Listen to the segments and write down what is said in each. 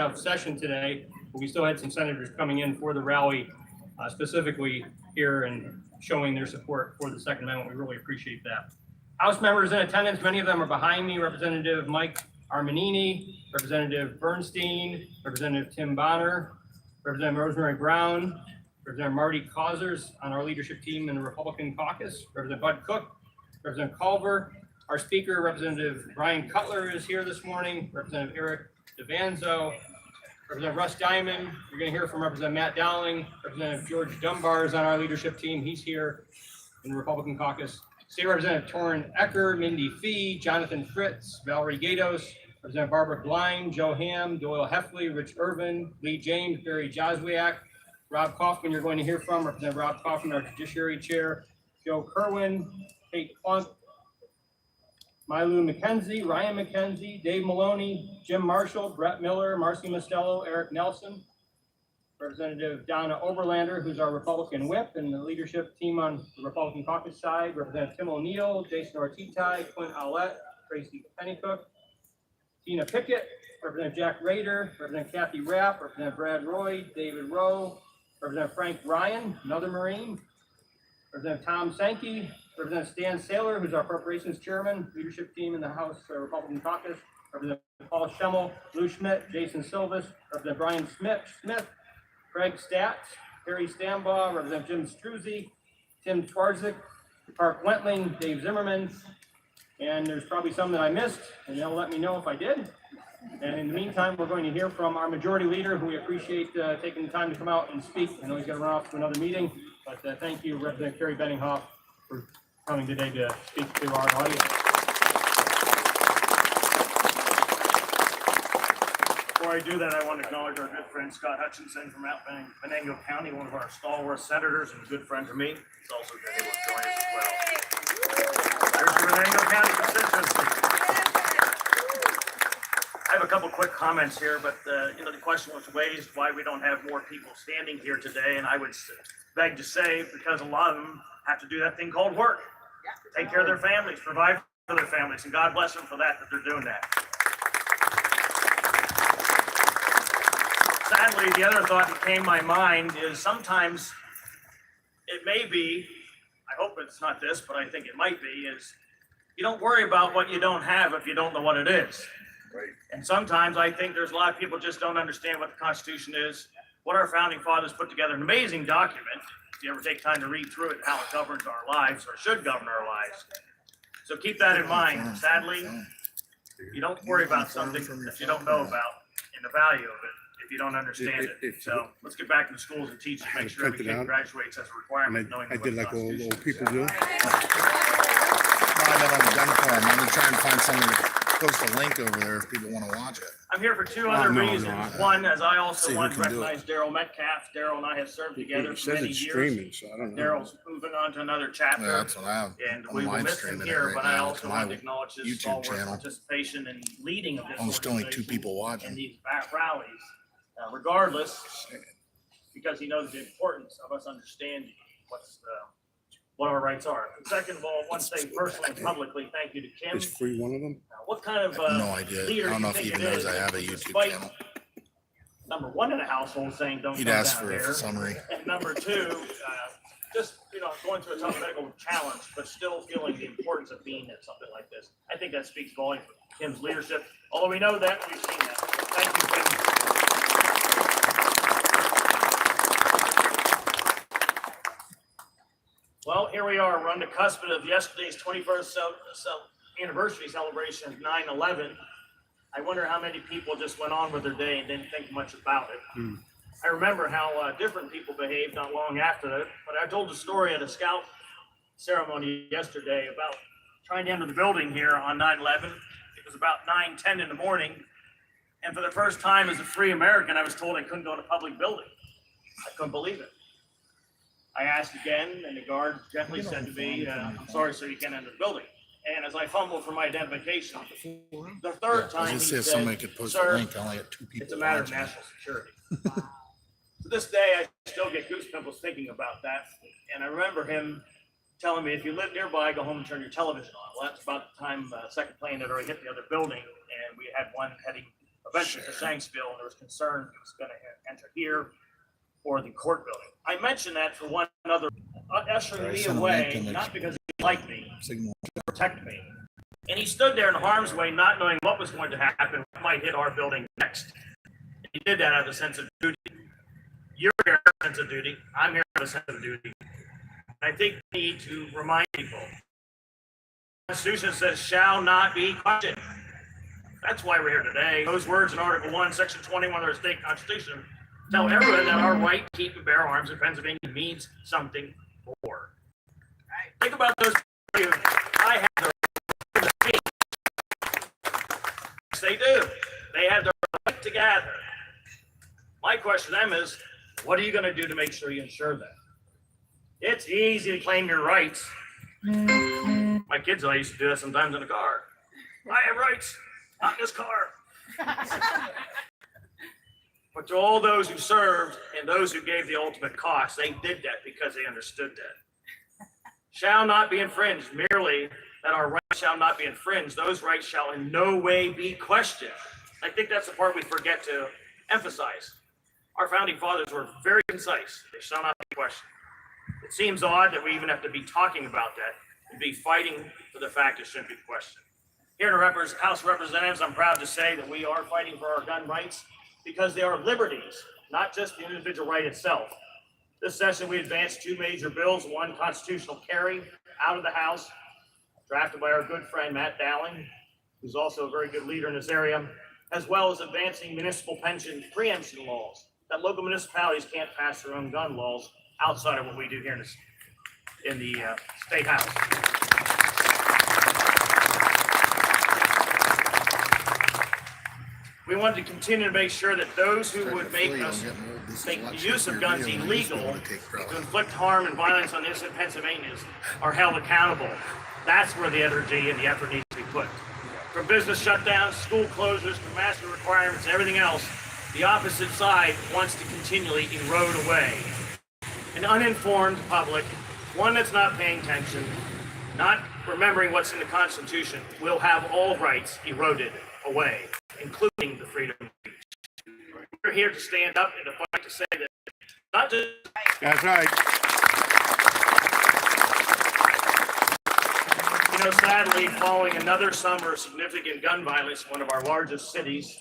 Session today, but we still had some senators coming in for the rally, specifically here and showing their support for the Second Amendment. We really appreciate that. House members in attendance, many of them are behind me. Representative Mike Armanini, Representative Bernstein, Representative Tim Bonner, Representative Rosemary Brown, Representative Marty Causers on our leadership team in the Republican caucus, Representative Bud Cook, Representative Culver. Our speaker, Representative Brian Cutler, is here this morning, Representative Eric DeVanzo, Representative Russ Diamond. You're going to hear from Representative Matt Dowling. Representative George Dunbar is on our leadership team. He's here in the Republican caucus. State Representative Torrin Ecker, Mindy Fee, Jonathan Fritz, Valerie Gatos, Representative Barbara Blind, Joe Ham, Doyle Heffley, Rich Irvin, Lee James, Barry Joswiak, Rob Kaufman, you're going to hear from Representative Rob Kaufman, our Judiciary Chair, Joe Kerwin, Kate Plunk, Mylou McKenzie, Ryan McKenzie, Dave Maloney, Jim Marshall, Brett Miller, Marcy Mostello, Eric Nelson, Representative Donna Oberlander, who's our Republican whip, and the leadership team on the Republican caucus side, Representative Tim O'Neill, Jason Ortitai, Clint Owlett, Tracy Pennycook, Tina Pickett, Representative Jack Rader, Representative Kathy Rapp, Representative Brad Roy, David Rowe, Representative Frank Ryan, another Marine, Representative Tom Sankey, Representative Stan Saylor, who's our Appropriations Chairman, leadership team in the House Republican caucus, Representative Paul Schemmel, Lou Schmidt, Jason Silvis, Representative Brian Smith, Craig Statz, Harry Stambaugh, Representative Jim Struzzi, Tim Twarzik, Park Wentling, Dave Zimmerman, and there's probably some that I missed, and they'll let me know if I did. And in the meantime, we're going to hear from our majority leader, who we appreciate taking the time to come out and speak. I know he's got to run off to another meeting, but thank you, Representative Kerry Benninghoff, for coming today to speak to our audience. Before I do that, I want to acknowledge our good friend Scott Hutchinson from out Venango County, one of our stalwart senators and a good friend to me. He's also been able to join us as well. There's the Venango County constituency. I have a couple quick comments here, but the question was raised why we don't have more people standing here today, and I would beg to say because a lot of them have to do that thing called work. Take care of their families, provide for their families, and God bless them for that they're doing that. Sadly, the other thought that came to my mind is sometimes it may be, I hope it's not this, but I think it might be, is you don't worry about what you don't have if you don't know what it is. Right. And sometimes I think there's a lot of people just don't understand what the Constitution is, what our founding fathers put together, an amazing document. If you ever take time to read through it, how it governs our lives or should govern our lives. So keep that in mind. Sadly, you don't worry about something that you don't know about and the value of it if you don't understand it. So let's get back to the schools and teach and make sure every kid graduates as a requirement. I did like all people do. I met on the gun forum. I'm gonna try and find something to post a link over there if people want to watch it. I'm here for two other reasons. One, as I also want to can do recognize Daryl Metcalf. Daryl and I have served together It for says many it's years. streaming, so I don't know. Daryl's moving on to another chapter. Yeah, that's what I have. And I'm we will live miss him streaming it here, right but I now. also It's my want to acknowledge his YouTube stalwart channel. participation and leading of this Almost only 2 organization people in watching. these rallies. Regardless, because he knows the importance of us understanding what our rights are. And second of all, I want to say personally and publicly, thank you to Kim. Is free one of them? What kind of I have no idea. leader I don't do know you if he think even it knows is I have a that YouTube despite channel. Number one in the household saying don't He'd come ask down for here. a summary. And number two, just going through a tough medical challenge, but still feeling the importance of being at something like this. I think that speaks volumes for Kim's leadership. Although we know that, we've seen that. Thank you, Kim. Well, here we are. We're on the cusp of yesterday's 21st anniversary celebration of 9/11. I wonder how many people just went on with their day and didn't think much about it. I remember how different people behaved not long after that, but I told the story at a scout ceremony yesterday about trying to enter the building here on 9/11. It was about 9:10 in the morning, and for the first time as a free American, I was told I couldn't go in a public building. I couldn't believe it. I asked again, and the guard gently said to me, I'm sorry, sir, you can't enter the building. And as I fumbled for my identification, the third time I he just see if said, somebody could post a sir, link. I only got 2 people it's a matter of watching. national security. To this day, I still get goosebumps thinking about that. And I remember him telling me, if you live nearby, go home and turn your television on. Well, that's about the time second plane had already hit the other building, and we had one heading eventually to Shanksville, and there was concern it was going to enter here or the court building. I mentioned that for one another, ushering me Send a link away, in the not because he liked me, Signal. to protect me. And he stood there in harm's way, not knowing what was going to happen, what might hit our building next. And he did that out of a sense of duty. You're here out of a sense of duty. I'm here out of a sense of duty. And I think we need to remind people. The Constitution says shall not be questioned. That's why we're here today. Those words in Article 1, Section 21 of our state constitution tell everyone that our right to keep and bear arms in Pennsylvania means something more. Think about those people. I have the right to speak. Yes, they do. They have the right to gather. My question to them is, what are you going to do to make sure you ensure that? It's easy to claim your rights. My kids and I used to do that sometimes in the car. I have rights, not in this car. But to all those who served and those who gave the ultimate cost, they did that because they understood that. Shall not be infringed, merely that our rights shall not be infringed. Those rights shall in no way be questioned. I think that's the part we forget to emphasize. Our founding fathers were very concise. They shall not be questioned. It seems odd that we even have to be talking about that and be fighting for the fact it shouldn't be questioned. Here in the House of Representatives, I'm proud to say that we are fighting for our gun rights because they are liberties, not just the individual right itself. This session, we advanced two major bills, one constitutional carry out of the House, drafted by our good friend Matt Dowling, who's also a very good leader in this area, as well as advancing municipal pension preemption laws, that local municipalities can't pass their own gun laws outside of what we do here in the State House. We wanted to continue to make sure that those who would make the use of guns illegal to inflict harm and violence on innocent Pennsylvanians are held accountable. That's where the energy and the effort needs to be put. From business shutdowns, school closures, to mask requirements, and everything else, the opposite side wants to continually erode away. An uninformed public, one that's not paying attention, not remembering what's in the Constitution, will have all rights eroded away, including the freedom of speech. We're here to stand up and to fight to say that not just. That's right. You know, sadly, following another summer of significant gun violence in one of our largest cities,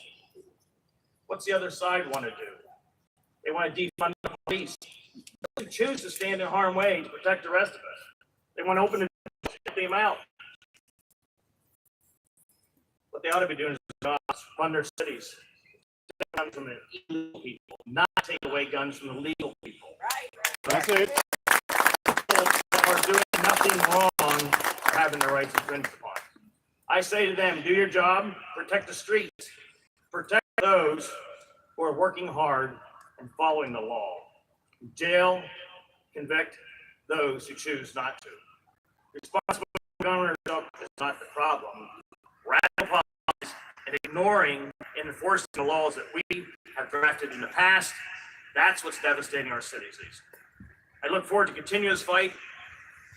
what's the other side want to do? They want to defund the police. They choose to stand in harm's way to protect the rest of us. They want to open the door, get them out. What they ought to be doing is fund their cities, take guns from the illegal people, not take away guns from the legal people. That's it. People are doing nothing wrong for having their rights infringed upon. I say to them, do your job, protect the streets, protect those who are working hard and following the law. Jail, convict those who choose not to. Responsible gun ownership is not the problem. Radical policies and ignoring and enforcing the laws that we have drafted in the past, that's what's devastating our cities. I look forward to continue this fight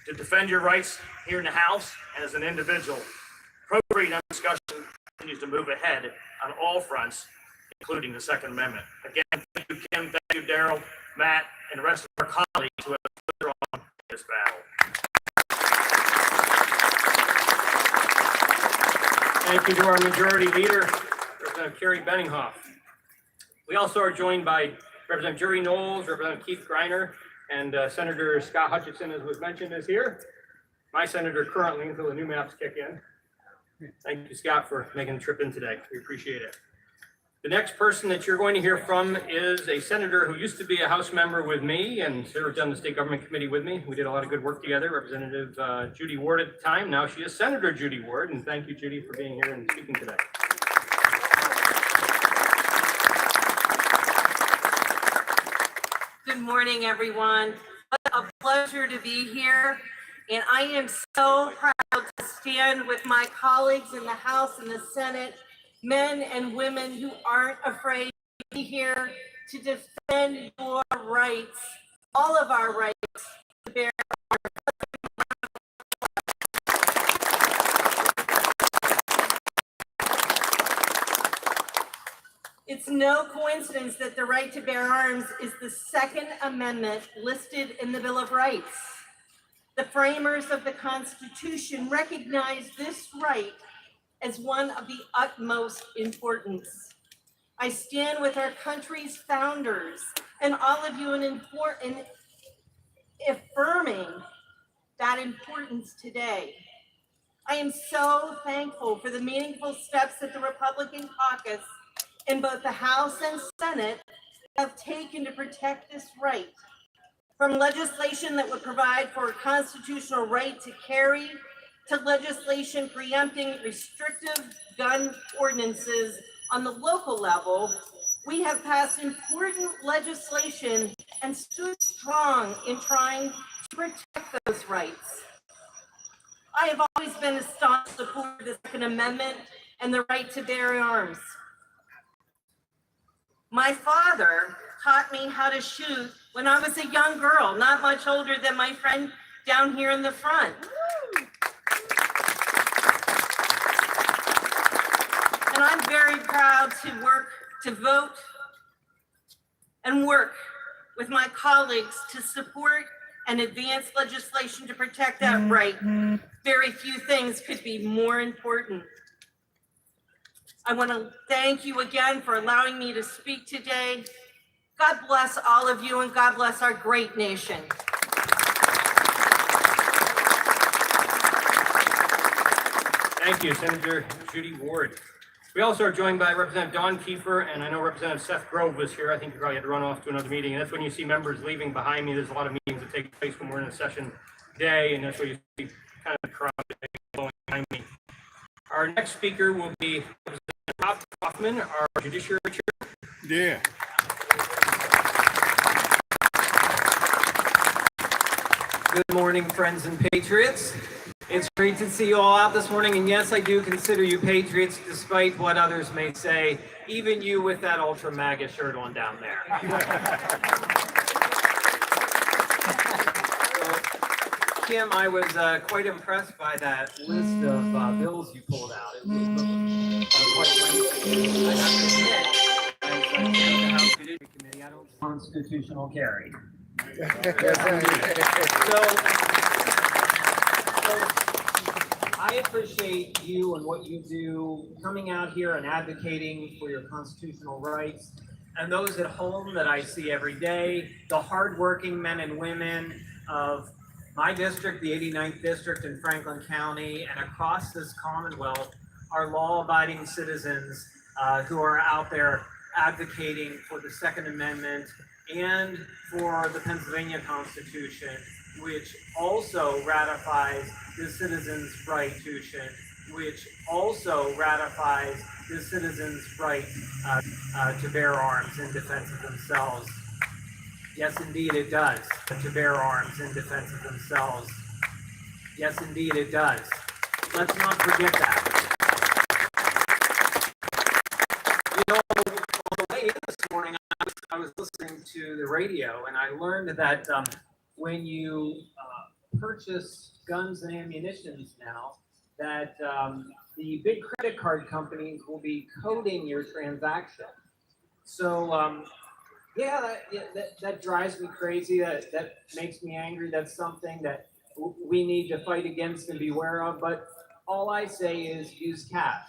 to defend your rights here in the House and as an individual. Pro-freedom discussion continues to move ahead on all fronts, including the Second Amendment. Again, thank you, Kim, thank you, Daryl, Matt, and the rest of our colleagues who have further on this battle. Thank you to our majority leader, Representative Kerry Benninghoff. We also are joined by Representative Jerry Knowles, Representative Keith Greiner, and Senator Scott Hutchinson, as was mentioned, is here. My senator currently until the new maps kick in. Thank you, Scott, for making the trip in today. We appreciate it. The next person that you're going to hear from is a senator who used to be a House member with me and served on the State Government Committee with me. We did a lot of good work together, Representative Judy Ward at the time. Now she is Senator Judy Ward, and thank you, Judy, for being here and speaking today. Good morning, everyone. What a pleasure to be here. And I am so proud to stand with my colleagues in the House and the Senate, men and women who aren't afraid to be here to defend your rights, all of our rights to bear no coincidence that the right to bear arms is the Second Amendment listed in the Bill of Rights. The framers of the Constitution recognized this right as one of the utmost importance. I stand with our country's founders and all of you in affirming that importance today. I am so thankful for the meaningful steps that the Republican caucus in both the House and Senate have taken to protect this right. From legislation that would provide for a constitutional right to carry, to legislation preempting restrictive gun ordinances on the local level, we have passed important legislation and stood strong in trying to protect those rights. I have always been a staunch supporter of the Second Amendment and the right to bear arms. My father taught me how to shoot when I was a young girl, not much older than my friend down here in the front. And I'm very proud to vote and work with my colleagues to support and advance legislation to protect that right. Very few things could be more important. I want to thank you again for allowing me to speak today. God bless all of you and God bless our great nation. Thank you, Senator Judy Ward. We also are joined by Representative Dawn Kiefer, and I know Representative Seth Grove was here. I think you probably had to run off to another meeting. And that's when you see members leaving behind me. There's a lot of meetings that take place when we're in a session day, and that's where you see kind of the crowd going behind me. Our next speaker will be Representative Bob Kaufman, our Judiciary Chair. Yeah. Good morning, friends and patriots. It's great to see you all out this morning, and yes, I do consider you patriots despite what others may say, even you with that Ultra MAGA shirt on down there. So, Kim, I was quite impressed by that list of bills you pulled out. It was quite lengthy. I have to admit, as chair of the House Judiciary Committee, I don't constitutional carry. So I appreciate you and what you do coming out here and advocating for your constitutional rights, and those at home that I see every day, the hardworking men and women of my district, the 89th district in Franklin County, and across this Commonwealth are law-abiding citizens who are out there advocating for the Second Amendment and for the Pennsylvania Constitution, which also ratifies the citizens' right which also ratifies the citizens' right to bear arms in defense of themselves. Yes, indeed, it does. To bear arms in defense of themselves. Yes, indeed, it does. Let's not forget that. You know, on the way in this morning, I was listening to the radio, and I learned that when you purchase guns and ammunition now, that the big credit card companies will be coding your transaction. So yeah, that drives me crazy. That makes me angry. That's something that we need to fight against and beware of. But all I say is use cash.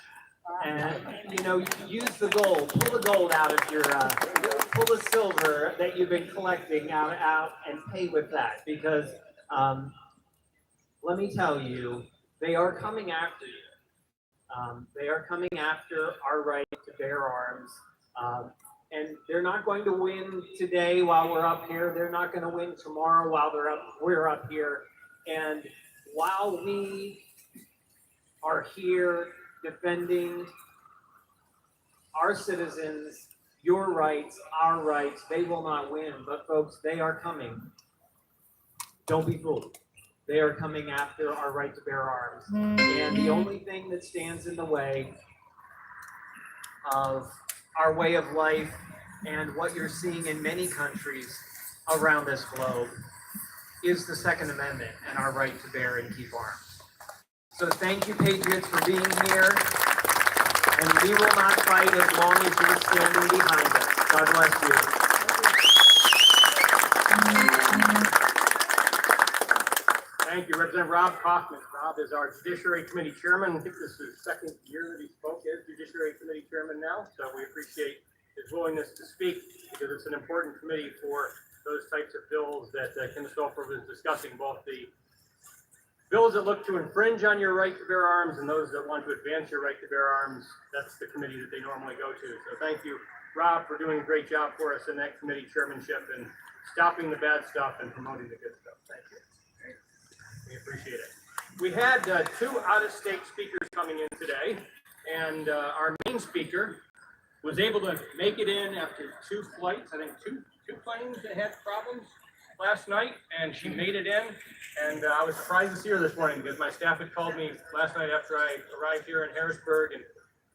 And, you know, use the gold, pull the gold out of your, pull the silver that you've been collecting out and pay with that, because let me tell you, they are coming after you. They are coming after our right to bear arms. And they're not going to win today while we're up here. They're not going to win tomorrow while we're up here. And while we are here defending our citizens, your rights, our rights, they will not win. But folks, they are coming. Don't be fooled. They are coming after our right to bear arms. And the only thing that stands in the way of our way of life and what you're seeing in many countries around this globe is the Second Amendment and our right to bear and keep arms. So thank you, Patriots, for being here. and we will not fight as long as you're standing behind us. God bless you. Thank you, Representative Rob Kaufman. Rob is our Judiciary Committee Chairman. I think this is the second year that he spoke as Judiciary Committee Chairman now, so we appreciate his willingness to speak because it's an important committee for those types of bills that Kim Stolper was discussing, both the bills that look to infringe on your right to bear arms and those that want to advance your right to bear arms. That's the committee that they normally go to. So thank you, Rob, for doing a great job for us in that committee chairmanship and stopping the bad stuff and promoting the good stuff. Thank you. We appreciate it. We had two out-of-state speakers coming in today, and our main speaker was able to make it in after two flights. I think two planes that had problems last night, and she made it in. And I was surprised to see her this morning because my staff had called me last night after I arrived here in Harrisburg and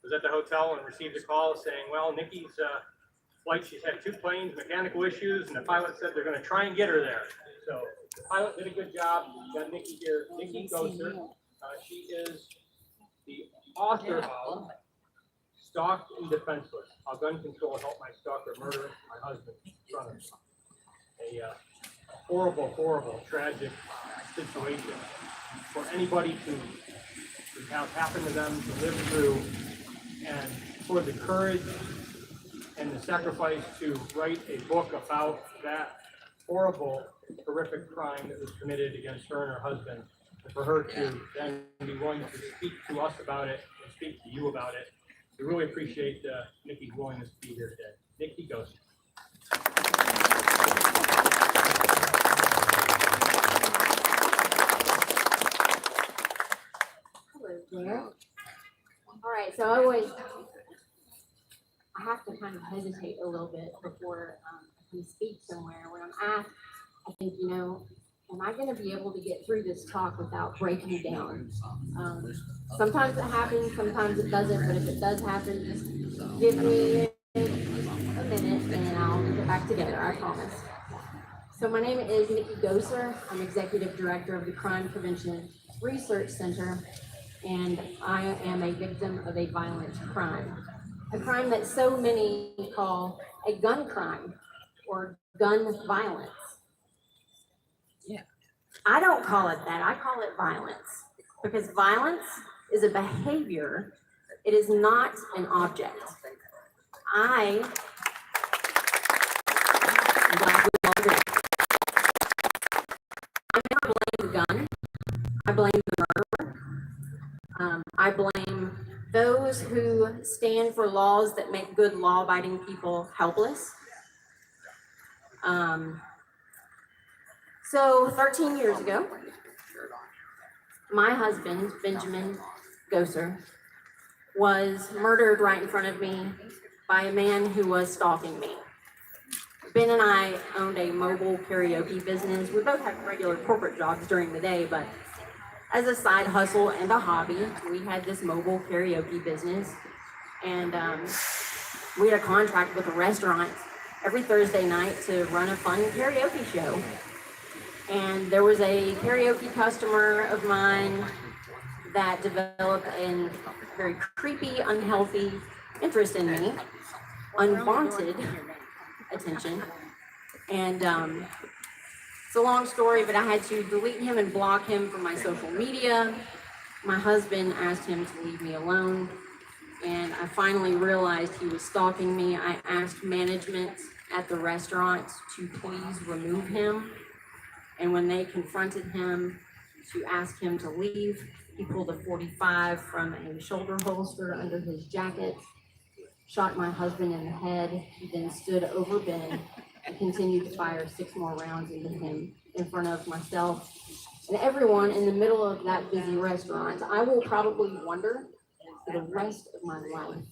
was at the hotel and received a call saying, well, Nikki's flight, she's had two planes, mechanical issues, and the pilot said they're going to try and get her there. So the pilot did a good job. We got Nikki here. Nikki Goser. She is the author of Stalked and Defenseless: How Gun Control Helped My Stalker Murder My Husband. A horrible, horrible, tragic situation for anybody to have happen to them, to live through, and for the courage and the sacrifice to write a book about that horrible, horrific crime that was committed against her and her husband, and for her to then be willing to speak to us about it and speak to you about it. We really appreciate Nikki's willingness to be here today. Nikki Goser. Hello there. All right, so I have to kind of hesitate a little bit before I can speak somewhere. When I'm asked, I think, am I going to be able to get through this talk without breaking down? Sometimes it happens, sometimes it doesn't, but if it does happen, just give me a minute and I'll get back together, I promise. So my name is Nikki Goser. I'm Executive Director of the Crime Prevention Research Center, and I am a victim of a violent crime. A crime that so many call a gun crime or gun violence. I don't call it that, I call it violence, because violence is a behavior, it is not an object. I never blame the gun, I blame the murderer. I blame those who stand for laws that make good law-abiding people helpless. So 13 years ago, my husband, Benjamin Goser, was murdered right in front of me by a man who was stalking me. Ben and I owned a mobile karaoke business. We both had regular corporate jobs during the day, but as a side hustle and a hobby, we had this mobile karaoke business. And we had a contract with a restaurant every Thursday night to run a fun karaoke show. And there was a karaoke customer of mine that developed a very creepy, unhealthy interest in me, unwanted attention. And it's a long story, but I had to delete him and block him from my social media. My husband asked him to leave me alone, and I finally realized he was stalking me. I asked management at the restaurant to please remove him. And when they confronted him to ask him to leave, he pulled a .45 from a shoulder holster under his jacket, shot my husband in the head. He then stood over Ben and continued to fire 6 more rounds into him in front of myself and everyone in the middle of that busy restaurant. I will probably wonder for the rest of my life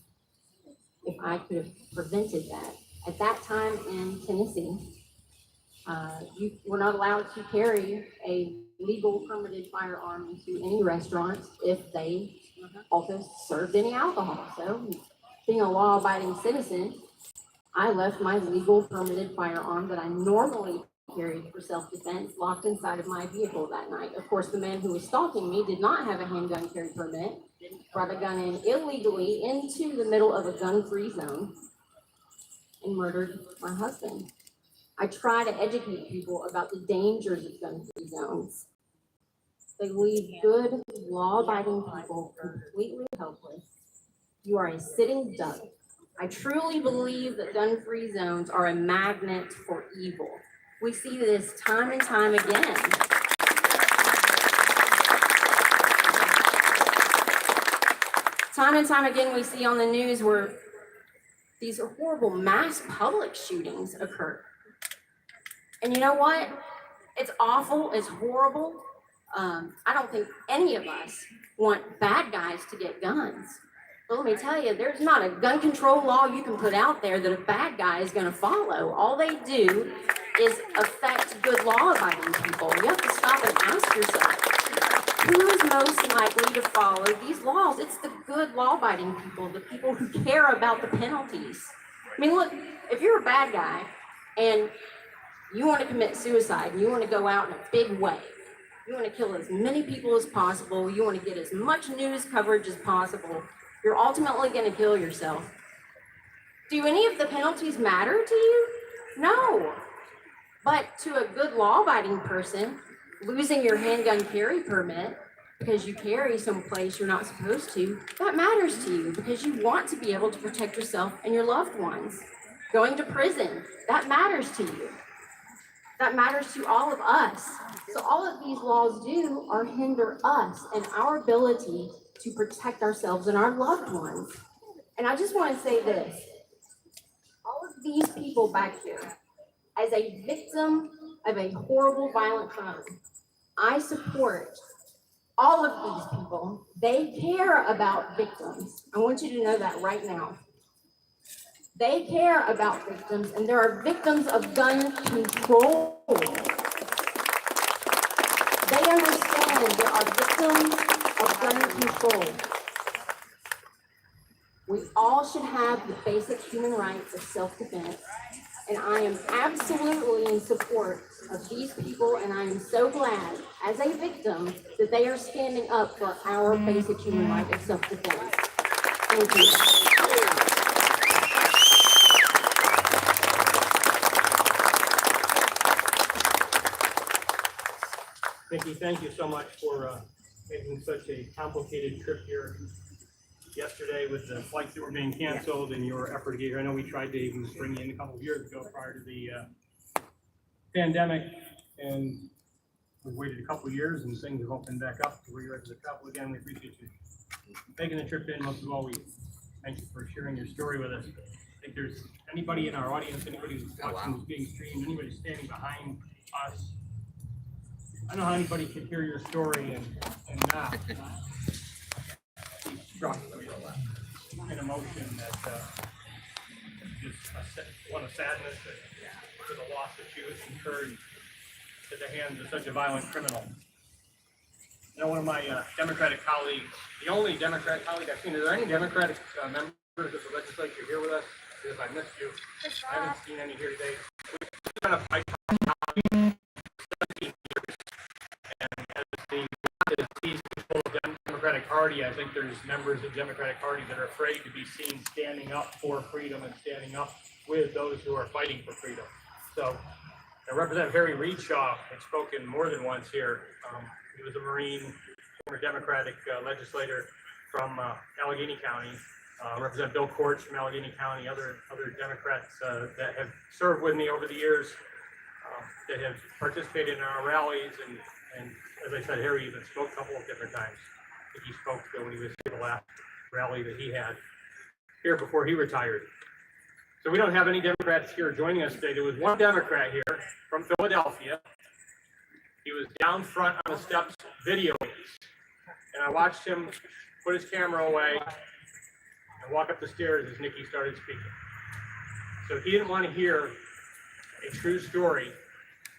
if I could have prevented that. At that time in Tennessee, you were not allowed to carry a legal permitted firearm into any restaurant if they also served any alcohol. So being a law-abiding citizen, I left my legal permitted firearm that I normally carried for self-defense locked inside of my vehicle that night. Of course, the man who was stalking me did not have a handgun carry permit, brought a gun in illegally into the middle of a gun-free zone and murdered my husband. I try to educate people about the dangers of gun-free zones. They leave good, law-abiding people completely helpless. You are a sitting duck. I truly believe that gun-free zones are a magnet for evil. We see this time and time again. Time and time again, we see on the news where these horrible mass public shootings occur. And you know what? It's awful, it's horrible. I don't think any of us want bad guys to get guns. But let me tell you, there's not a gun control law you can put out there that a bad guy is gonna follow. All they do is affect good law-abiding people. You have to stop and ask yourself, who is most likely to follow these laws? It's the good law-abiding people, the people who care about the penalties. I mean, look, if you're a bad guy and you want to commit suicide and you want to go out in a big way, you want to kill as many people as possible, you want to get as much news coverage as possible, you're ultimately going to kill yourself. Do any of the penalties matter to you? No. But to a good law-abiding person, losing your handgun carry permit because you carry someplace you're not supposed to, that matters to you because you want to be able to protect yourself and your loved ones. Going to prison, that matters to you. That matters to all of us. So all of these laws do are hinder us and our ability to protect ourselves and our loved ones. And I just want to say this, all of these people back here, as a victim of a horrible violent crime, I support all of these people. They care about victims. I want you to know that right now. They care about victims, and there are victims of gun control. They understand there are victims of gun control. We all should have the basic human rights of self-defense, and I am absolutely in support of these people, and I am so glad, as a victim, that they are standing up for our basic human right of self-defense. Thank you. Nikki, thank you so much for making such a complicated trip here yesterday with the flights that were being canceled and your effort to get here. I know we tried to even bring you in a couple of years ago prior to the pandemic, and we waited a couple of years and things have opened back up to where you're able to travel again. We appreciate you taking the trip in. Most of all, we thank you for sharing your story with us. If there's anybody in our audience, anybody who's watching who's being streamed, anybody standing behind us, I don't know how anybody can hear your story and not be struck with an emotion that just one of sadness for the loss that you incurred at the hands of such a violent criminal. You know, one of my Democratic colleagues, the only Democrat colleague I've seen, is there any Democratic members of the legislature here with us? Because I missed you. I haven't seen any here today. We've been a fight for 17 years. And as the seized control of the Democratic Party, I think there's members of the Democratic Party that are afraid to be seen standing up for freedom and standing up with those who are fighting for freedom. So, Representative Harry Reedshaw had spoken more than once here. He was a Marine, former Democratic legislator from Allegheny County. Representative Bill Kortz from Allegheny County, other Democrats that have served with me over the years, that have participated in our rallies, and as I said, Harry even spoke a couple of different times. I think he spoke when he was at the last rally that he had here before he retired. So we don't have any Democrats here joining us today. There was one Democrat here from Philadelphia. He was down front on the steps videoing, and I watched him put his camera away and walk up the stairs as Nikki started speaking. So he didn't want to hear a true story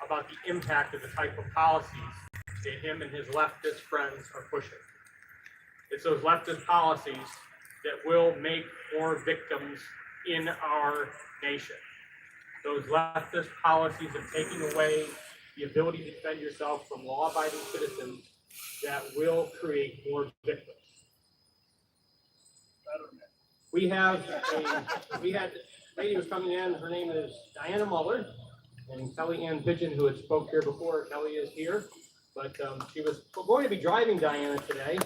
about the impact of the type of policies that him and his leftist friends are pushing. It's those leftist policies that will make more victims in our nation. Those leftist policies of taking away the ability to defend yourself from law-abiding citizens that will create more victims. we had a lady who was coming in, her name is Diana Muller, and Kelly Ann Pigeon, who had spoke here before. Kelly is here, but she was going to be driving Diana today.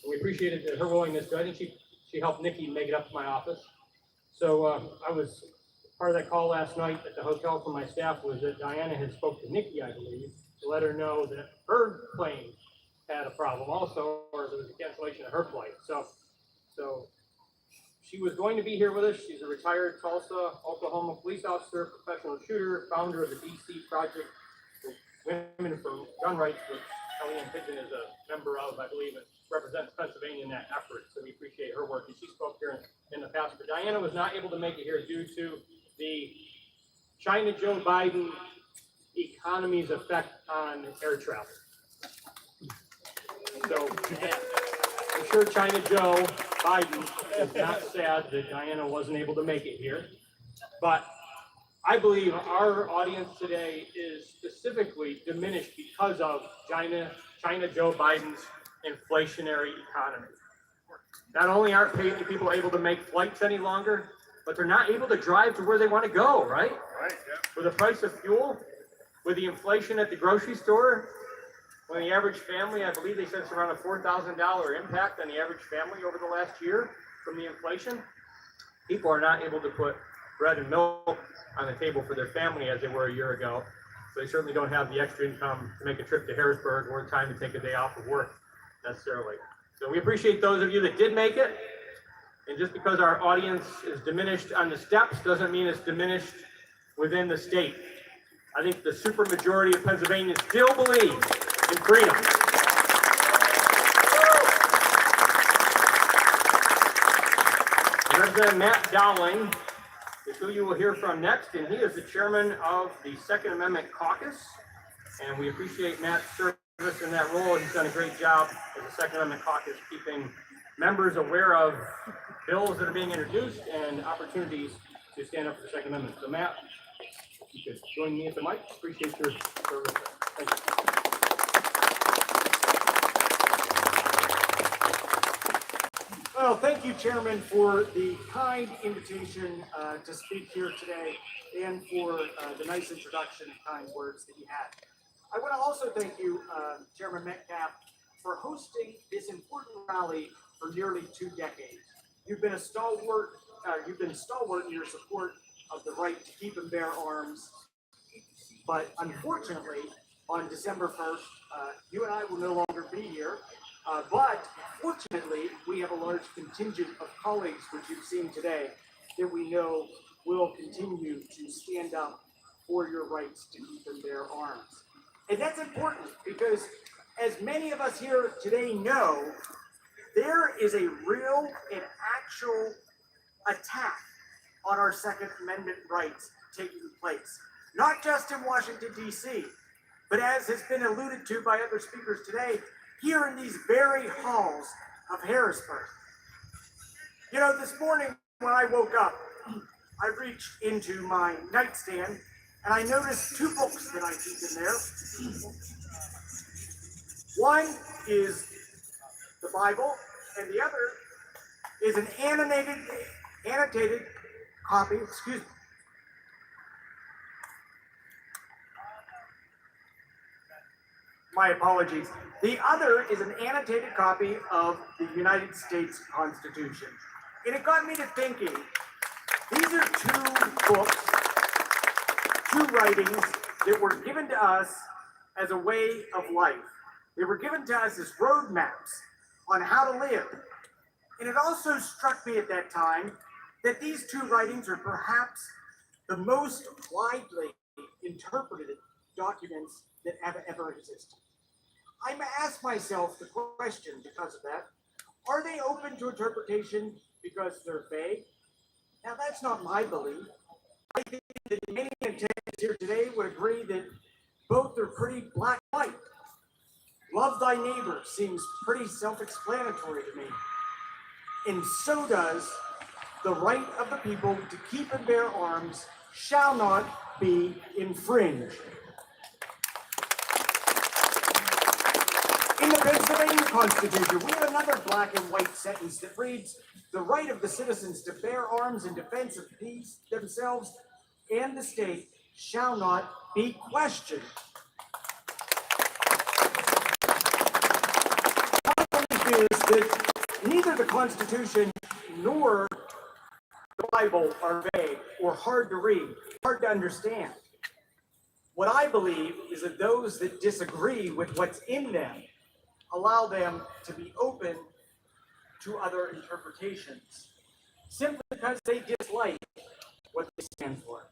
We appreciated her willingness to. I think she helped Nikki make it up to my office. So I was part of that call last night at the hotel from my staff was that Diana had spoke to Nikki, I believe, to let her know that her plane had a problem also, or there was a cancellation of her flight. So she was going to be here with us. She's a retired Tulsa, Oklahoma police officer, professional shooter, founder of the DC Project for Women for Gun Rights, which Kelly Ann Pigeon is a member of, I believe, and represents Pennsylvania in that effort. So we appreciate her work. And she spoke here in the past. But Diana was not able to make it here due to the China Joe Biden economy's effect on air travel. So I'm sure China Joe Biden is not sad that Diana wasn't able to make it here. But I believe our audience today is specifically diminished because of China Joe Biden's inflationary economy. Not only aren't people able to make flights any longer, but they're not able to drive to where they want to go, right? Right, yeah. With the price of fuel, with the inflation at the grocery store, when the average family, I believe they said it's around a $4,000 impact on the average family over the last year from the inflation, people are not able to put bread and milk on the table for their family as they were a year ago. So they certainly don't have the extra income to make a trip to Harrisburg or time to take a day off of work necessarily. So we appreciate those of you that did make it. And just because our audience is diminished on the steps doesn't mean it's diminished within the state. I think the supermajority of Pennsylvania still believe in freedom. Representative Matt Dowling is who you will hear from next, and he is the chairman of the Second Amendment Caucus. And we appreciate Matt's service in that role. He's done a great job as the Second Amendment Caucus, keeping members aware of bills that are being introduced and opportunities to stand up for the Second Amendment. So Matt, if you could join me at the mic, appreciate your service. Thank you. Well, thank you, Chairman, for the kind invitation to speak here today and for the nice introduction and kind words that you had. I want to also thank you, Chairman Metcalf, for hosting this important rally for nearly 2 decades. You've been stalwart in your support of the right to keep and bear arms. But unfortunately, on December 1st, you and I will no longer be here. But fortunately, we have a large contingent of colleagues, which you've seen today, that we know will continue to stand up for your rights to keep and bear arms. And that's important because, as many of us here today know, there is a real and actual attack on our Second Amendment rights taking place, not just in Washington, D.C., but as has been alluded to by other speakers today, here in these very halls of Harrisburg. You know, this morning when I woke up, I reached into my nightstand and I noticed 2 books that I keep in there. One is the Bible, and the other is an annotated copy, excuse me. My apologies. The other is an annotated copy of the United States Constitution. And it got me to thinking, these are 2 books, 2 writings that were given to us as a way of life. They were given to us as roadmaps on how to live. And it also struck me at that time that these 2 writings are perhaps the most widely interpreted documents that have ever existed. I ask myself the question because of that, are they open to interpretation because they're vague? Now that's not my belief. I think that many attendees here today would agree that both are pretty black and white. Love thy neighbor seems pretty self-explanatory to me. And so does the right of the people to keep and bear arms shall not be infringed. In In the Pennsylvania Constitution, we have another black and white sentence that reads, "The right of the citizens to bear arms in defense of peace, themselves, and the state shall not be questioned." My belief is that neither the Constitution nor the Bible are vague or hard to read, hard to understand. What I believe is that those that disagree with what's in them allow them to be open to other interpretations, simply because they dislike what they stand for.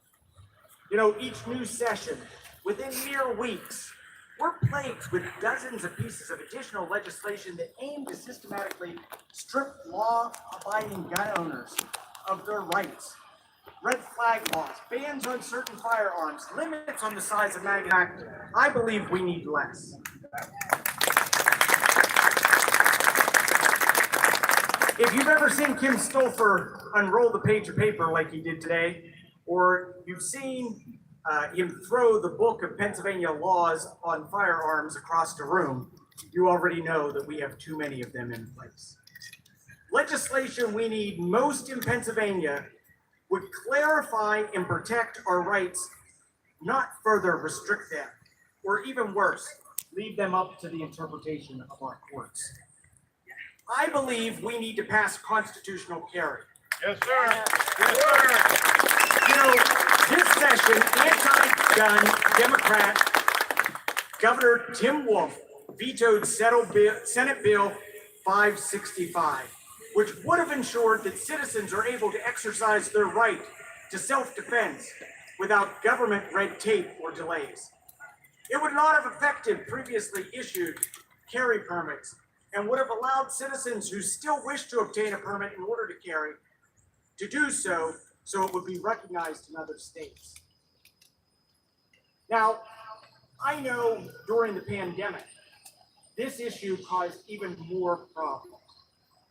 You know, each new session, within mere weeks, we're plagued with dozens of pieces of additional legislation that aim to systematically strip law-abiding gun owners of their rights. Red flag laws, bans on certain firearms, limits on the size of magazines. I believe we need less. If you've ever seen Kim Stolfer unroll the page of paper like he did today, or you've seen him throw the book of Pennsylvania laws on firearms across the room, you already know that we have too many of them in place. Legislation we need most in Pennsylvania would clarify and protect our rights, not further restrict them, or even worse, leave them up to the interpretation of our courts. I believe we need to pass constitutional carry. Yes, sir. Yes, sir. You know, this session, anti-gun Democrat Governor Tim Wolf vetoed Senate Bill 565, which would have ensured that citizens are able to exercise their right to self-defense without government red tape or delays. It would not have affected previously issued carry permits and would have allowed citizens who still wish to obtain a permit in order to carry to do so, so it would be recognized in other states. Now, I know during the pandemic, this issue caused even more problems.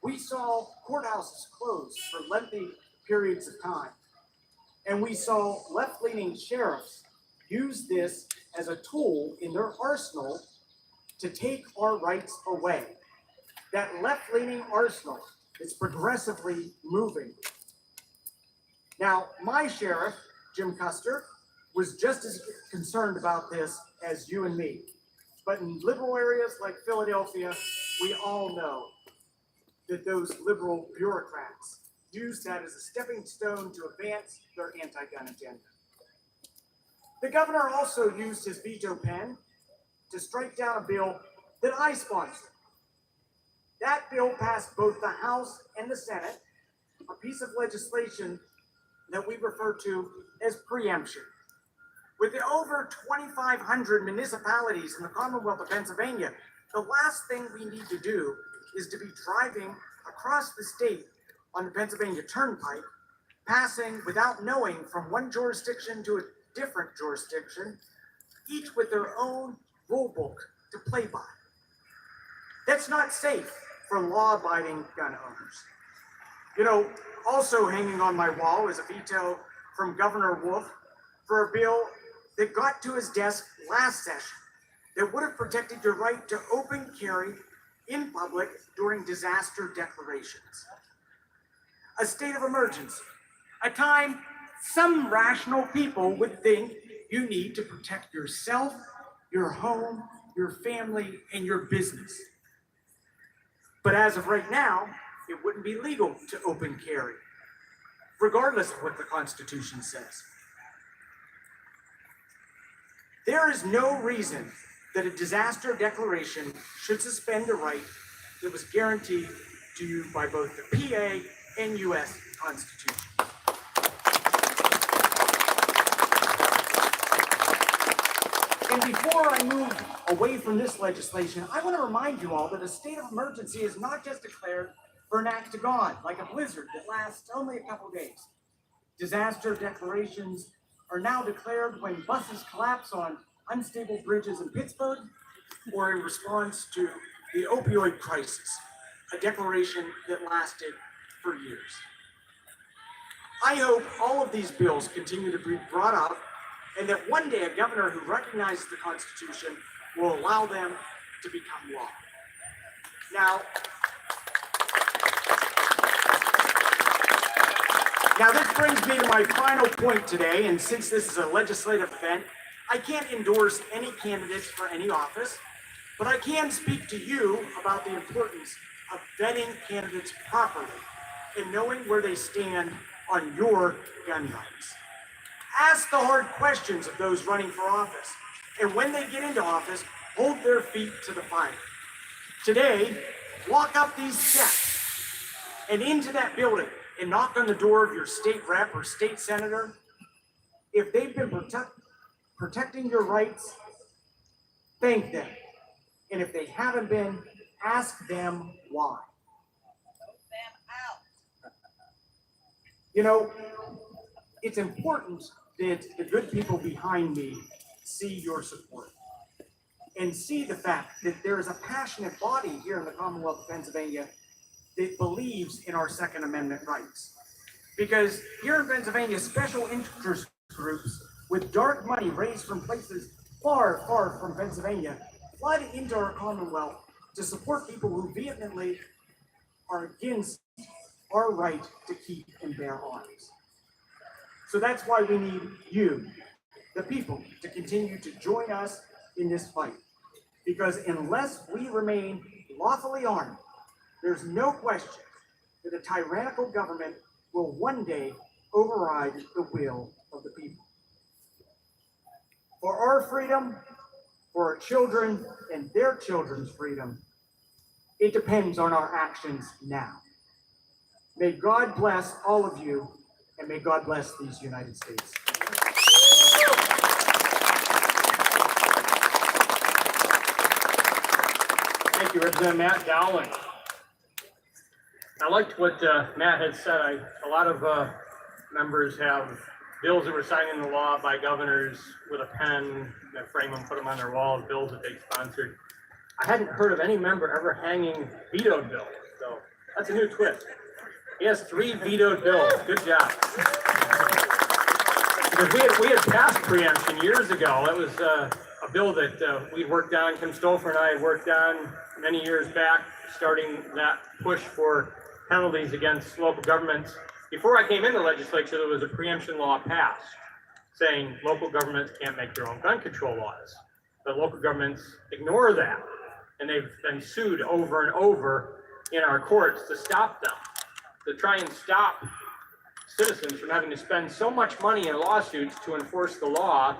We saw courthouses closed for lengthy periods of time, and we saw left-leaning sheriffs use this as a tool in their arsenal to take our rights away. That left-leaning arsenal is progressively moving. Now, my sheriff, Jim Custer, was just as concerned about this as you and me. But in liberal areas like Philadelphia, we all know that those liberal bureaucrats use that as a stepping stone to advance their anti-gun agenda. The governor also used his veto pen to strike down a bill that I sponsored. That bill passed both the House and the Senate, a piece of legislation that we refer to as preemption. With the over 2,500 municipalities in the Commonwealth of Pennsylvania, the last thing we need to do is to be driving across the state on the Pennsylvania Turnpike, passing without knowing from one jurisdiction to a different jurisdiction, each with their own rule book to play by. That's not safe for law-abiding gun owners. You know, also hanging on my wall is a veto from Governor Wolf for a bill that got to his desk last session that would have protected your right to open carry in public during disaster declarations. A state of emergency, a time some rational people would think you need to protect yourself, your home, your family, and your business. But as of right now, it wouldn't be legal to open carry, regardless of what the Constitution says. There is no reason that a disaster declaration should suspend a right that was guaranteed to you by both the PA and US Constitution. And before I move away from this legislation, I want to remind you all that a state of emergency is not just declared for an act of God, like a blizzard that lasts only a couple days. Disaster declarations are now declared when buses collapse on unstable bridges in Pittsburgh, or in response to the opioid crisis, a declaration that lasted for years. I hope all of these bills continue to be brought up, and that one day a governor who recognizes the Constitution will allow them to become law. Now this brings me to my final point today, and since this is a legislative event, I can't endorse any candidates for any office, but I can speak to you about the importance of vetting candidates properly and knowing where they stand on your gun rights. Ask the hard questions of those running for office, and when they get into office, hold their feet to the fire. Today, walk up these steps and into that building and knock on the door of your state rep or state senator. If they've been protecting your rights, thank them. And if they haven't been, ask them why. You know, it's important that the good people behind me see your support and see the fact that there is a passionate body here in the Commonwealth of Pennsylvania that believes in our Second Amendment rights. Because here in Pennsylvania, special interest groups with dark money raised from places far, far from Pennsylvania flood into our Commonwealth to support people who vehemently are against our right to keep and bear arms. So that's why we need you, the people, to continue to join us in this fight. Because unless we remain lawfully armed, there's no question that a tyrannical government will one day override the will of the people. For our freedom, for our children and their children's freedom, it depends on our actions now. May God bless all of you, and may God bless these United States. Thank you, Representative Matt Dowling. I liked what Matt had said. A lot of members have bills that were signed into law by governors with a pen, that frame them, put them on their walls, bills that they sponsored. I hadn't heard of any member ever hanging vetoed bills, so that's a new twist. He has 3 vetoed bills. Good job. Because we had passed preemption years ago. It was a bill that we worked on, Kim Stouffer and I had worked on many years back, starting that push for penalties against local governments. Before I came in the legislature, there was a preemption law passed saying local governments can't make their own gun control laws. But local governments ignore that. And they've been sued over and over in our courts to stop them, to try and stop citizens from having to spend so much money in lawsuits to enforce the law.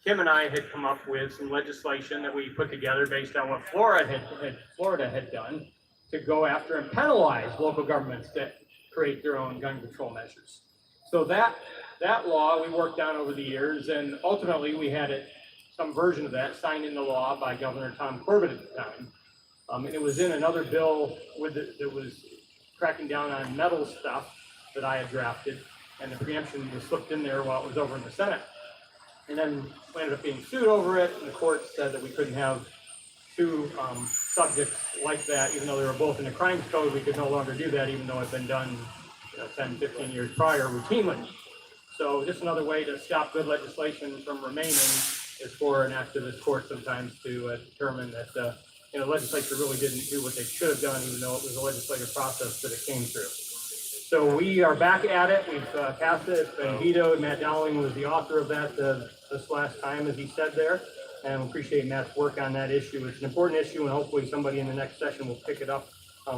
Kim and I had come up with some legislation that we put together based on what Florida had done to go after and penalize local governments that create their own gun control measures. So that law we worked on over the years, and ultimately we had some version of that signed into law by Governor Tom Corbett at the time. And it was in another bill that was cracking down on metal stuff that I had drafted, and the preemption was slipped in there while it was over in the Senate. And then we ended up being sued over it, and the court said that we couldn't have 2 subjects like that, even though they were both in the crimes code. We could no longer do that, even though it had been done 10, 15 years prior routinely. So just another way to stop good legislation from remaining is for an activist court sometimes to determine that the legislature really didn't do what they should have done, even though it was a legislative process that it came through. So we are back at it. We've passed it. It's been vetoed. Matt Dowling was the author of that this last time, as he said there. And we appreciate Matt's work on that issue. It's an important issue, and hopefully somebody in the next session will pick it up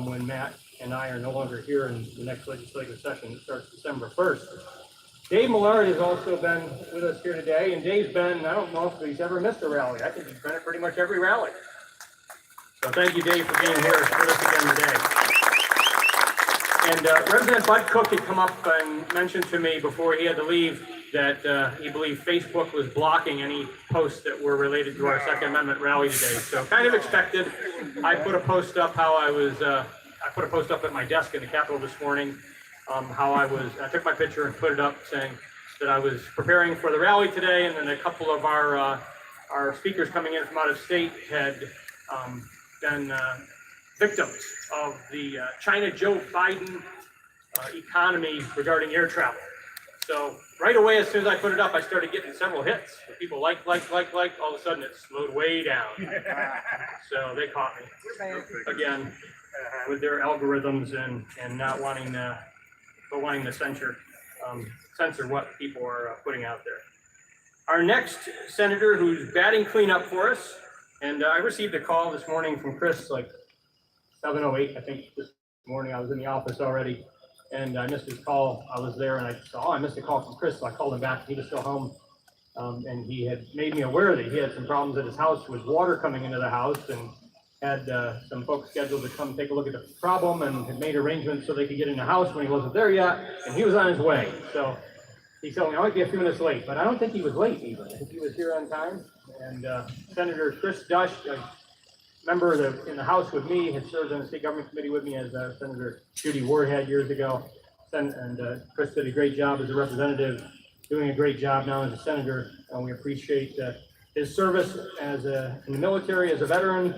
when Matt and I are no longer here in the next legislative session that starts December 1st. Dave Millard has also been with us here today, and Dave's been, I don't know if he's ever missed a rally. I think he's been at pretty much every rally. So thank you, Dave, for being here with us again today. And Representative Bud Cook had come up and mentioned to me before he had to leave that he believed Facebook was blocking any posts that were related to our Second Amendment rally today. So kind of expected. I put a post up I put a post up at my desk in the Capitol this morning. I took my picture and put it up saying that I was preparing for the rally today, and then a couple of our speakers coming in from out of state had been victims of the China Joe Biden economy regarding air travel. So right away, as soon as I put it up, I started getting several hits. People like. All of a sudden, it slowed way down. So they caught me again with their algorithms and not wanting to, but wanting to censor what people are putting out there. Our next senator who's batting cleanup for us, and I received a call this morning from Chris, like 7:08, I think this morning. I was in the office already, and I missed his call. I was there, and I saw, oh, I missed a call from Chris, so I called him back. He was still home, and he had made me aware that he had some problems at his house with water coming into the house, and had some folks scheduled to come take a look at the problem, and had made arrangements so they could get in the house when he wasn't there yet, and he was on his way. So he told me I might be a few minutes late, but I don't think he was late even. I think he was here on time. And Senator Chris Dush, a member in the House with me, had served on the State Government Committee with me as Senator Judy Ward had years ago. And Chris did a great job as a representative, doing a great job now as a senator. And we appreciate his service in the military as a veteran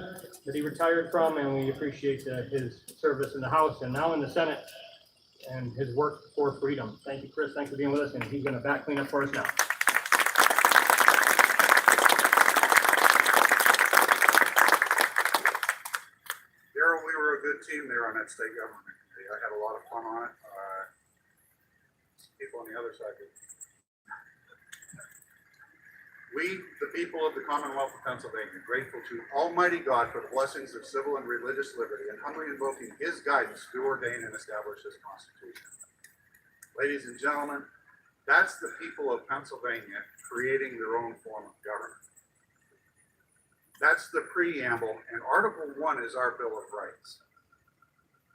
that he retired from, and we appreciate his service in the House and now in the Senate and his work for freedom. Thank you, Chris. Thanks for being with us, and he's going to back clean up for us now. Daryl, we were a good team there on that state government committee. I had a lot of fun on it. People on the other side did. We, the people of the Commonwealth of Pennsylvania, grateful to Almighty God for the blessings of civil and religious liberty, and humbly invoking His guidance to ordain and establish this Constitution. Ladies and gentlemen, that's the people of Pennsylvania creating their own form of government. That's the preamble, and Article 1 is our Bill of Rights.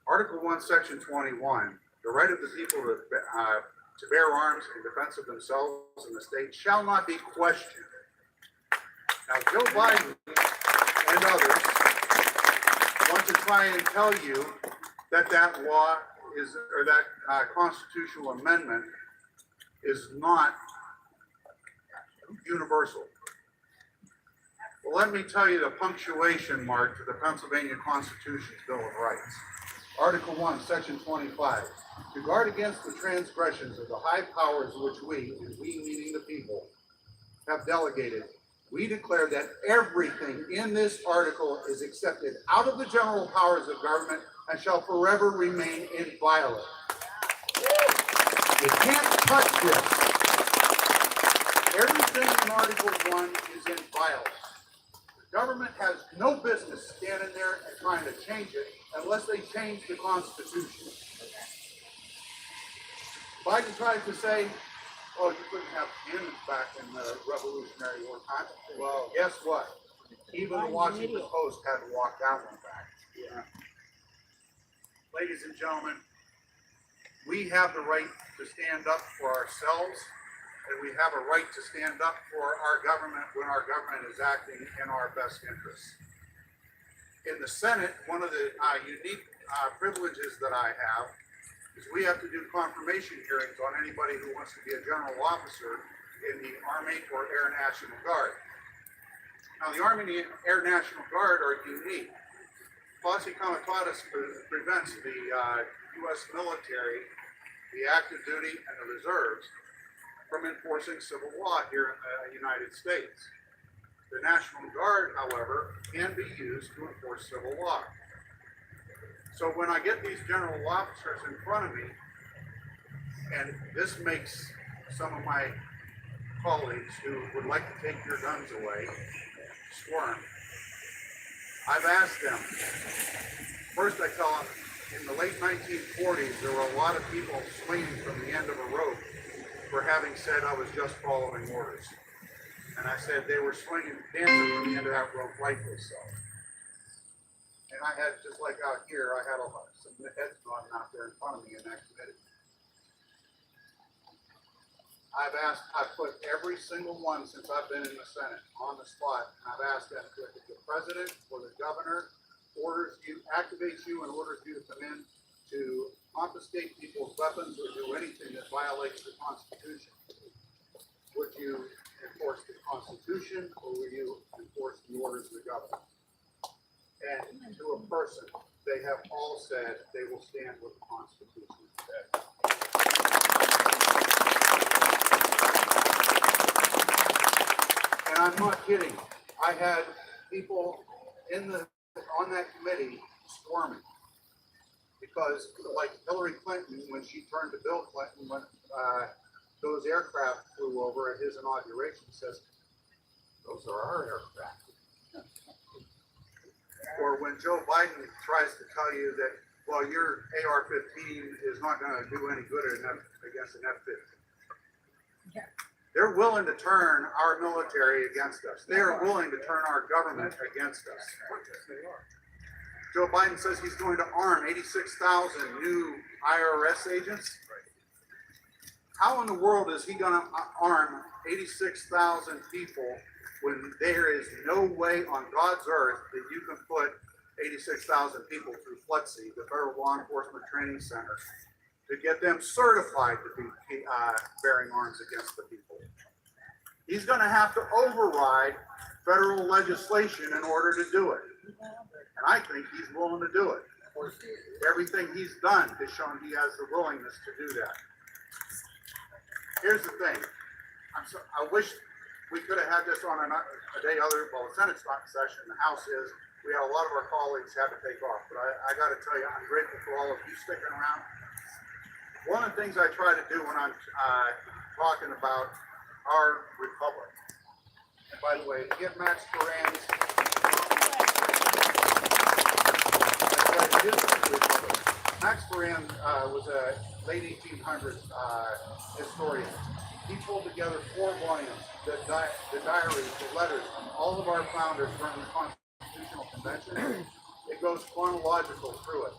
Article 1, Section 21, the right of the people to bear arms in defense of themselves and the state shall not be questioned. Now, Joe Biden and others want to try and tell you that that law is, or that constitutional amendment is not universal. Well, let me tell you the punctuation mark to the Pennsylvania Constitution's Bill of Rights. Article 1, Section 25. To guard against the transgressions of the high powers which we, and we meaning the people, have delegated, we declare that everything in this article is accepted out of the general powers of government and shall forever remain inviolate. You can't touch this. Everything in Article 1 is inviolate. The government has no business standing there and trying to change it unless they change the Constitution. Biden tried to say, oh, you couldn't have cannons back in the Revolutionary War time. Well, guess what? Even the Washington Post had to walk that one back. Yeah. Ladies and gentlemen, we have the right to stand up for ourselves, and we have a right to stand up for our government when our government is acting in our best interests. In the Senate, one of the unique privileges that I have is we have to do confirmation hearings on anybody who wants to be a general officer in the Army or Air National Guard. Now, the Army and the Air National Guard are unique. Posse Comitatus prevents the U.S. military, the active duty, and the reserves from enforcing civil law here in the United States. The National Guard, however, can be used to enforce civil law. So when I get these general officers in front of me, and this makes some of my colleagues who would like to take your guns away squirm, I've asked them, first I tell them, in the late 1940s, there were a lot of people swinging from the end of a rope for having said I was just following orders. And I said they were swinging, dancing from the end of that rope, rightfully so. And I had, just like out here, I had some heads nodding out there in front of me in that committee. I've put every single one since I've been in the Senate on the spot. And I've asked them if the president or the governor activates you and orders you to come in to confiscate people's weapons or do anything that violates the Constitution. Would you enforce the Constitution or will you enforce the orders of the government? And to a person, they have all said they will stand with the Constitution today. And I'm not kidding. I had people on that committee squirming. Because like Hillary Clinton, when she turned to Bill Clinton, when those aircraft flew over at his inauguration, says, those are our aircraft. Or when Joe Biden tries to tell you that, well, your AR-15 is not going to do any good against an F-15. They're willing to turn our military against us. They are willing to turn our government against us. Joe Biden says he's going to arm 86,000 new IRS agents. How in the world is he going to arm 86,000 people when there is no way on God's earth that you can put 86,000 people through FLETC, the Federal Law Enforcement Training Center, to get them certified to be bearing arms against the people? He's going to have to override federal legislation in order to do it. And I think he's willing to do it. Everything he's done has shown he has the willingness to do that. Here's the thing. I wish we could have had this on a day other, well, the Senate's not in session, the House is. We had a lot of our colleagues had to take off, but I got to tell you, I'm grateful for all of you sticking around. One of the things I try to do when I'm talking about our republic, and by the way, get Max Ferrand's Max Ferrand was a late 1800s historian. He pulled together 4 volumes, the diaries, the letters from all of our founders during the Constitutional Convention. It goes chronological through it.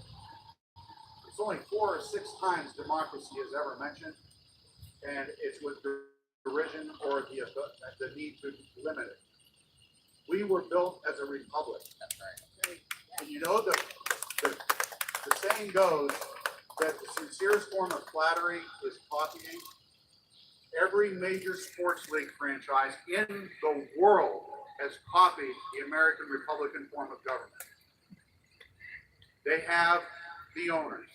It's only 4 or 6 times democracy is ever mentioned, and it's with derision or the need to limit it. We were built as a republic. And you know, the saying goes that the sincerest form of flattery is copying. Every major sports league franchise in the world has copied the American Republican form of government. They have the owners.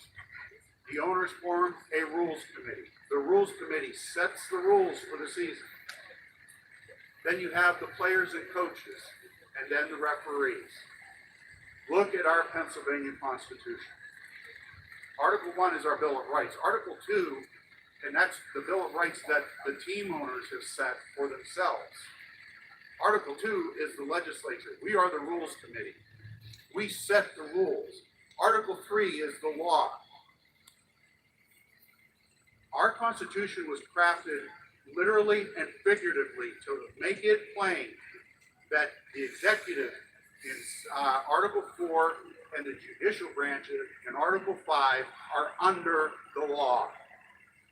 The owners form a rules committee. The rules committee sets the rules for the season. Then you have the players and coaches, and then the referees. Look at our Pennsylvania Constitution. Article 1 is our Bill of Rights. Article 2, and that's the Bill of Rights that the team owners have set for themselves. Article 2 is the legislature. We are the rules committee. We set the rules. Article 3 is the law. Our Constitution was crafted literally and figuratively to make it plain that the executive in Article 4 and the judicial branches in Article 5 are under the law.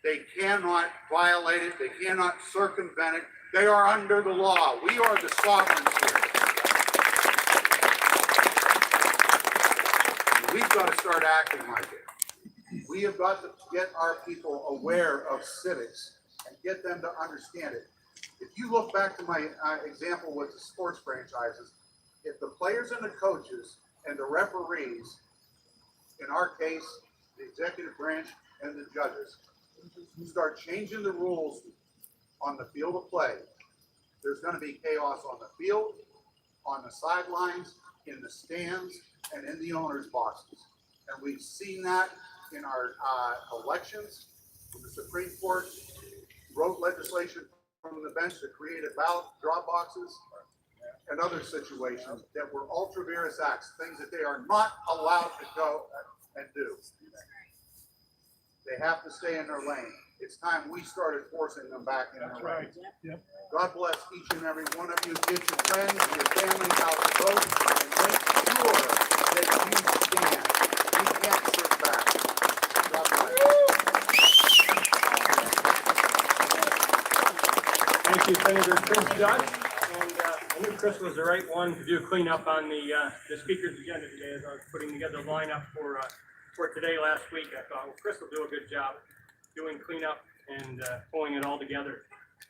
They cannot violate it. They cannot circumvent it. They are under the law. We are the sovereigns here. We've got to start acting like it. We have got to get our people aware of civics and get them to understand it. If you look back to my example with the sports franchises, if the players and the coaches and the referees, in our case, the executive branch and the judges, start changing the rules on the field of play, there's going to be chaos on the field, on the sidelines, in the stands, and in the owners' boxes. And we've seen that in our elections. The Supreme Court wrote legislation from the bench to create a ballot drop boxes and other situations that were ultra vires acts, things that they are not allowed to go and do. They have to stay in their lane. It's time we started forcing them back in their lane. Yep. God bless each and every one of you. Get your friends and your family out to vote and make sure that you stand. You can't sit back. God bless. Thank you, Senator Chris Judge. And I knew Chris was the right one to do cleanup on the speaker's agenda today as I was putting together the lineup for today last week. I thought, well, Chris will do a good job doing cleanup and pulling it all together.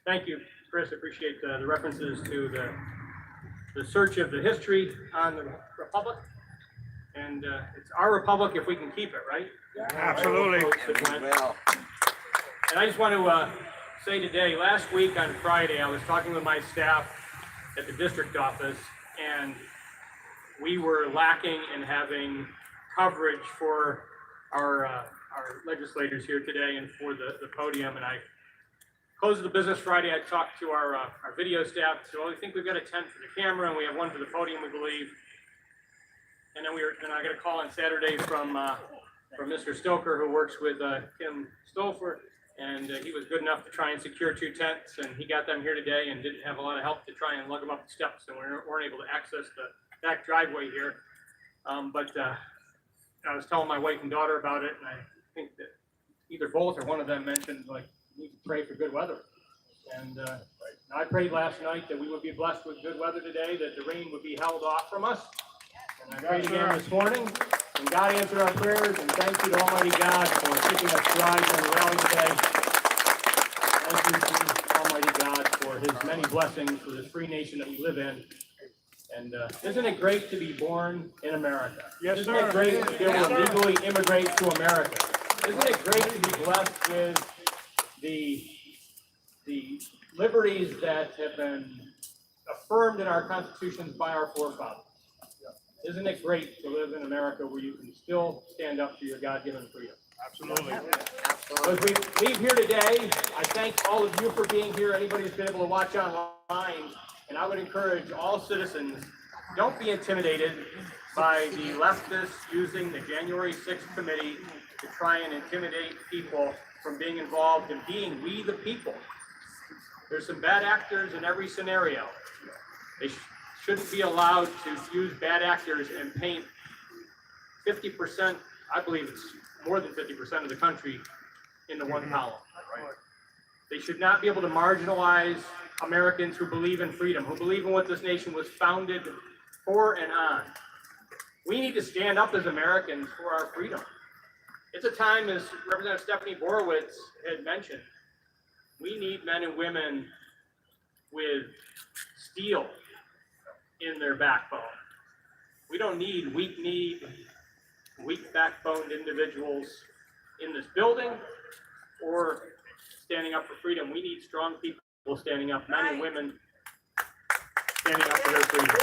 Thank you, Chris. Appreciate the references to the search of the history on the Republic. And it's our Republic if we can keep it, right? Absolutely. And I just want to say today, last week on Friday, I was talking with my staff at the district office, and we were lacking in having coverage for our legislators here today and for the podium. And I closed the business Friday. I talked to our video staff. So I think we've got a tent for the camera, and we have one for the podium, we believe. And then I got a call on Saturday from Mr. Stoker, who works with Kim Stolfer, and he was good enough to try and secure 2 tents, and he got them here today and didn't have a lot of help to try and lug them up the steps, and we weren't able to access the back driveway here. But I was telling my wife and daughter about it, and I think that either both or one of them mentioned, like, we need to pray for good weather. And I prayed last night that we would be blessed with good weather today, that the rain would be held off from us. And I prayed again this morning, and God answered our prayers, and thank you to Almighty God for keeping us dry during the rally today. Thank you to Almighty God for his many blessings for this free nation that we live in. And isn't it great to be born in America? Yes, Isn't sir. it great to be able to legally immigrate to America? Isn't it great to be blessed with the liberties that have been affirmed in our constitutions by our forefathers? Isn't it great to live in America where you can still stand up for your God-given freedom? Absolutely. As we leave here today, I thank all of you for being here, anybody who's been able to watch online, and I would encourage all citizens, don't be intimidated by the leftists using the January 6th committee to try and intimidate people from being involved in being we the people. There's some bad actors in every scenario. They shouldn't be allowed to use bad actors and paint 50%, I believe it's more than 50% of the country into one column. They should not be able to marginalize Americans who believe in freedom, who believe in what this nation was founded for and on. We need to stand up as Americans for our freedom. It's a time, as Representative Stephanie Borowitz had mentioned, we need men and women with steel in their backbone. We don't need weak-kneed, weak-backboned individuals in this building or standing up for freedom. We need strong people standing up, men and women standing up for their freedom.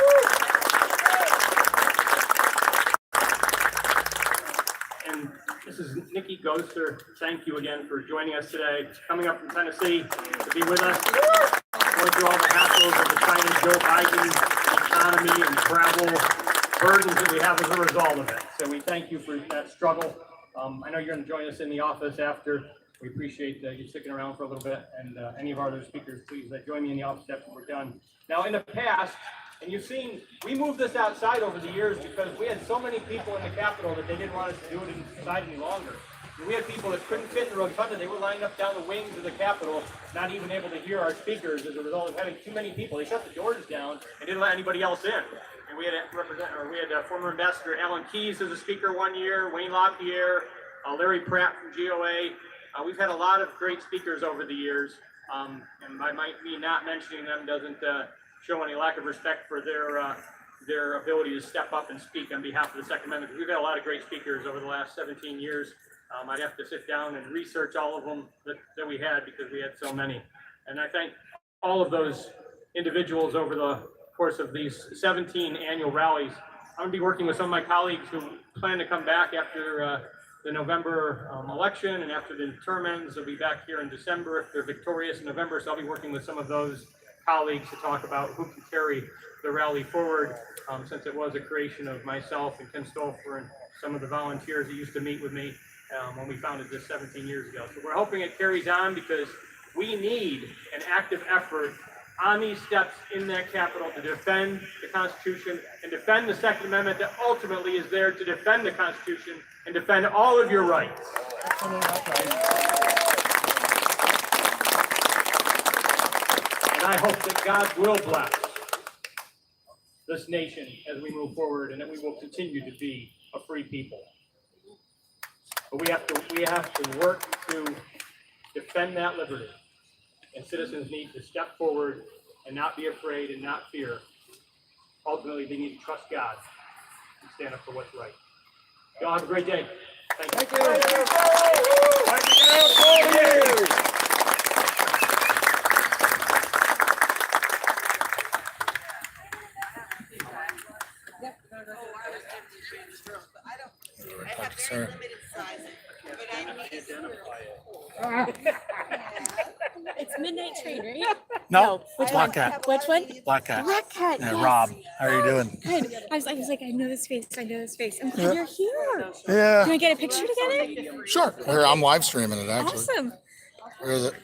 And this is Nikki Goster. Thank you again for joining us today. Coming up from Tennessee to be with us, going through all the hassles of the China Joe Biden economy and travel burdens that we have as a result of it. So we thank you for that struggle. I know you're going to join us in the office after. We appreciate you sticking around for a little bit. And any of our other speakers, please join me in the office after we're done. Now, in the past, and you've seen, we moved this outside over the years because we had so many people in the Capitol that they didn't want us to do it inside any longer. We had people that couldn't fit in the rotunda. They were lined up down the wings of the Capitol, not even able to hear our speakers as a result of having too many people. They shut the doors down and didn't let anybody else in. And we had former Ambassador Alan Keyes as a speaker one year, Wayne LaPierre, Larry Pratt from GOA. We've had a lot of great speakers over the years, and me not mentioning them doesn't show any lack of respect for their ability to step up and speak on behalf of the Second Amendment. We've had a lot of great speakers over the last 17 years. I'd have to sit down and research all of them that we had because we had so many. And I thank all of those individuals over the course of these 17 annual rallies. I'm going to be working with some of my colleagues who plan to come back after the November election and after the term ends. They'll be back here in December if they're victorious in November. So I'll be working with some of those colleagues to talk about who can carry the rally forward, since it was a creation of myself and Kim Stolfer and some of the volunteers that used to meet with me when we founded this 17 years ago. So we're hoping it carries on because we need an active effort on these steps in that Capitol to defend the Constitution and defend the Second Amendment that ultimately is there to defend the Constitution and defend all of your rights. And I hope that God will bless this nation as we move forward and that we will continue to be a free people. But we have to work to defend that liberty. And citizens need to step forward and not be afraid and not fear. Ultimately, they need to trust God and stand up for what's right. Y'all have a great day. Thank you. Thank you. I have very limited sizing, but It's Midnight Train, right? No, Which Black one? Cat. Which one? Black Cat. Black Cat. Yeah, Yes. Rob. How are you doing? Good. I was like, I know this face. I know this face. I'm glad you're here. Yeah. Can I get a picture together? Sure. Here, I'm live streaming it actually. Awesome. Where is it?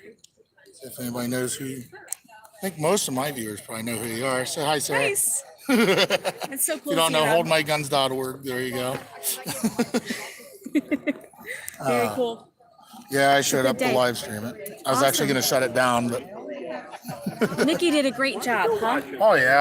See if anybody knows who. I think most of my viewers probably know who you are. Say hi, Sarah. Nice. If It's so cool. you don't to see know, them. holdmyguns.org. There you go. Very cool. Yeah, I showed Good up to day. live stream it. I was actually Awesome. going to shut it down, but Nikki did a great job, huh? oh yeah.